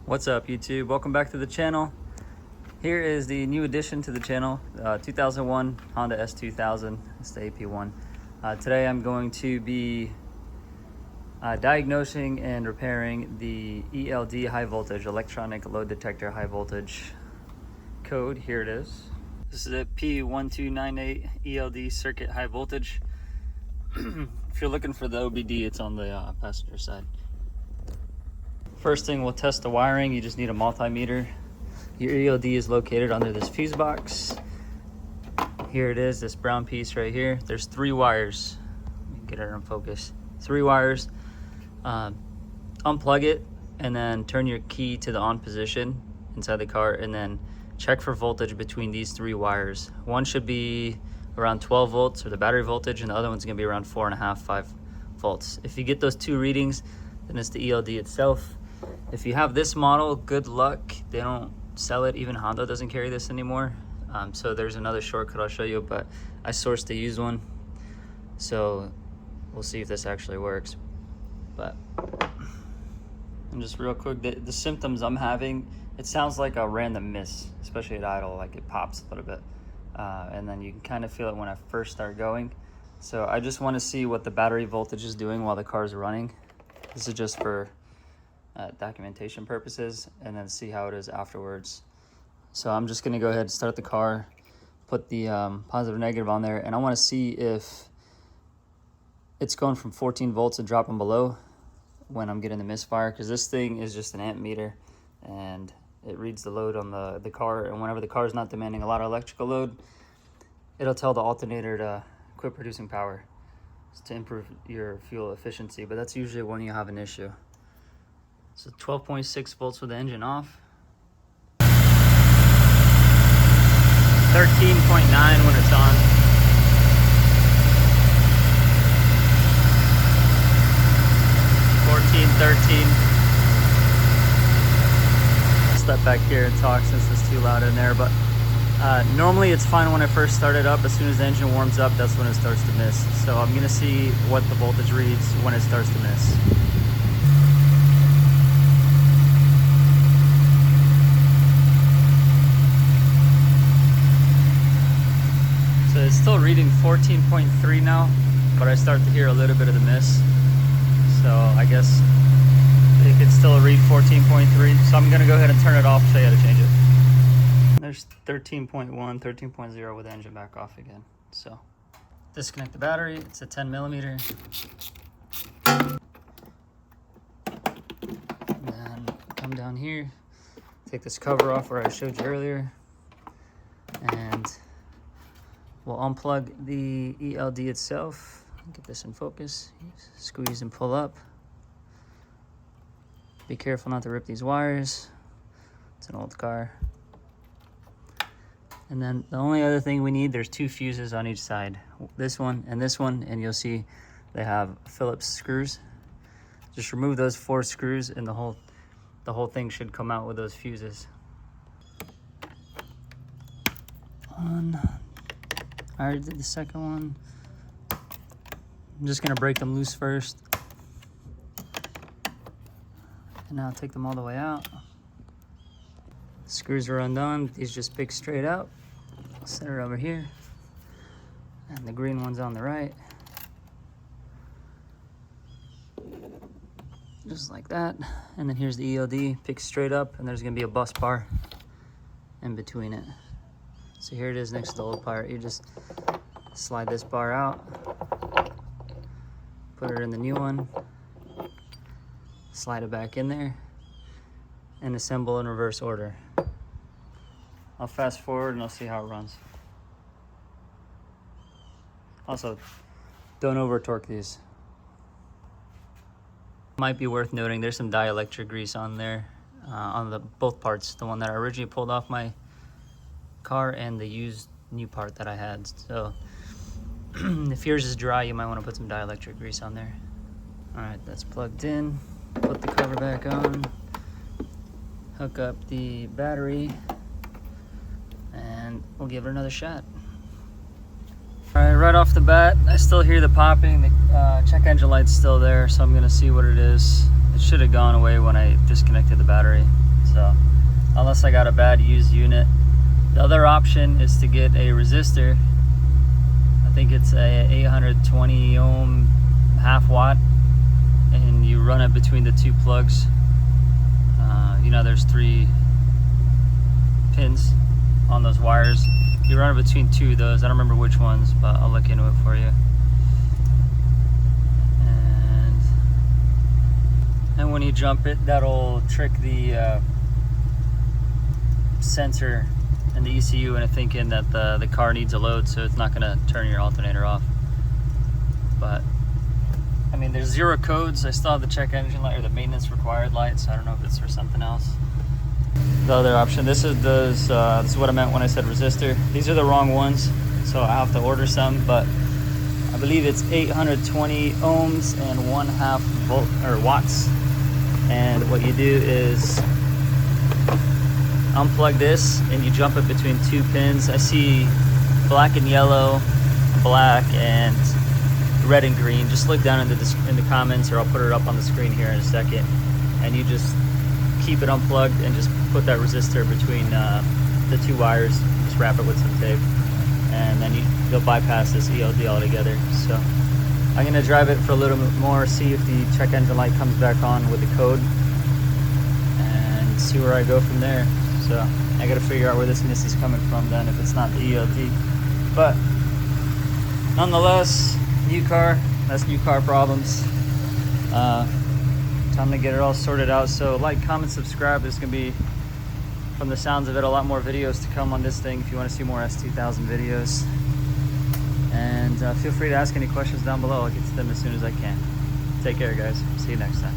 What's up, YouTube? Welcome back to the channel. Here is the new addition to the channel, 2001 Honda S2000. It's the AP1. Today I'm going to be diagnosing and repairing the ELD high voltage, electronic load detector high voltage code. Here it is. This is a P1298 ELD circuit high voltage. If you're looking for the OBD, it's on the passenger side. First thing, we'll test the wiring. You just need a multimeter. Your ELD is located under this fuse box. Here it is, this brown piece right here. There's 3 wires. Let me get it in focus. 3 wires. Unplug it and then turn your key to the on position inside the car and then check for voltage between these 3 wires. One should be around 12 volts or the battery voltage, and the other one's gonna be around 4.5, 5 volts. If you get those 2 readings, then it's the ELD itself. If you have this model, good luck. They don't sell it. Even Honda doesn't carry this anymore. So there's another shortcut I'll show you, but I sourced a used one. So we'll see if this actually works. But, and just real quick, the symptoms I'm having, it sounds like a random miss, especially at idle, like it pops a little bit. And then you can kind of feel it when I first start going. So I just want to see what the battery voltage is doing while the car is running. This is just for documentation purposes, and then see how it is afterwards. So I'm just gonna go ahead and start the car, put the positive negative on there, and I want to see if it's going from 14 volts and dropping below when I'm getting the misfire, because this thing is just an amp meter and it reads the load on the car, and whenever the car is not demanding a lot of electrical load, it'll tell the alternator to quit producing power to improve your fuel efficiency. But that's usually when you have an issue. So 12.6 volts with the engine off. 13.9 when it's on. 14, 13. Step back here and talk since it's too loud in there, but normally it's fine when I first start it up. As soon as the engine warms up, that's when it starts to miss. So I'm gonna see what the voltage reads when it starts to miss. So it's still reading 14.3 now, but I start to hear a little bit of the miss. So I guess it could still read 14.3. So I'm gonna go ahead and turn it off, show you how to change it. There's 13.1, 13.0 with the engine back off again. So disconnect the battery. It's a 10 millimeter. And then come down here, take this cover off where I showed you earlier, and we'll unplug the ELD itself. Get this in focus. Squeeze and pull up. Be careful not to rip these wires. It's an old car. And then the only other thing we need, there's 2 fuses on each side. This one, and you'll see they have Phillips screws. Just remove those 4 screws and the whole thing should come out with those fuses. I already did the second one. I'm just gonna break them loose first. And now take them all the way out. Screws are undone. These just pick straight out. Set it over here. And the green one's on the right. Just like that. And then here's the ELD, picks straight up, and there's gonna be a bus bar in between it. So here it is next to the old part. You just slide this bar out, put it in the new one, slide it back in there, and assemble in reverse order. I'll fast forward and I'll see how it runs. Also, don't over torque these. Might be worth noting, there's some dielectric grease on there, on both parts. The one that I originally pulled off my car and the used new part that I had. So if yours is dry, you might want to put some dielectric grease on there. All right, that's plugged in. Put the cover back on. Hook up the battery, and we'll give it another shot. All right, right off the bat, I still hear the popping. The check engine light's still there, so I'm gonna see what it is. It should have gone away when I disconnected the battery. So unless I got a bad used unit. The other option is to get a resistor. I think it's a 820 ohm half watt, and you run it between the two plugs. You know, there's 3 pins on those wires. You run it between 2 of those. I don't remember which ones, but I'll look into it for you. And when you jump it, that'll trick the sensor and the ECU into thinking that the car needs a load, so it's not going to turn your alternator off. But I mean, there's 0 codes. I still have the check engine light, or the maintenance required light, so I don't know if it's for something else. The other option, this is what I meant when I said resistor. These are the wrong ones, so I have to order some, but I believe it's 820 ohms and 1/2 volt or watts. And what you do is unplug this and you jump it between 2 pins. I see black and yellow, black and red and green. Just look down in the comments, or I'll put it up on the screen here in a second. And you just keep it unplugged and just put that resistor between the 2 wires. Just wrap it with some tape, and then you'll bypass this ELD altogether. So I'm gonna drive it for a little bit more, see if the check engine light comes back on with the code, and see where I go from there. So I gotta figure out where this miss is coming from then, if it's not the ELD. But nonetheless, new car, that's new car problems. Time to get it all sorted out. So like, comment, subscribe. There's gonna be, from the sounds of it, a lot more videos to come on this thing if you want to see more S2000 videos. And feel free to ask any questions down below. I'll get to them as soon as I can. Take care, guys. See you next time.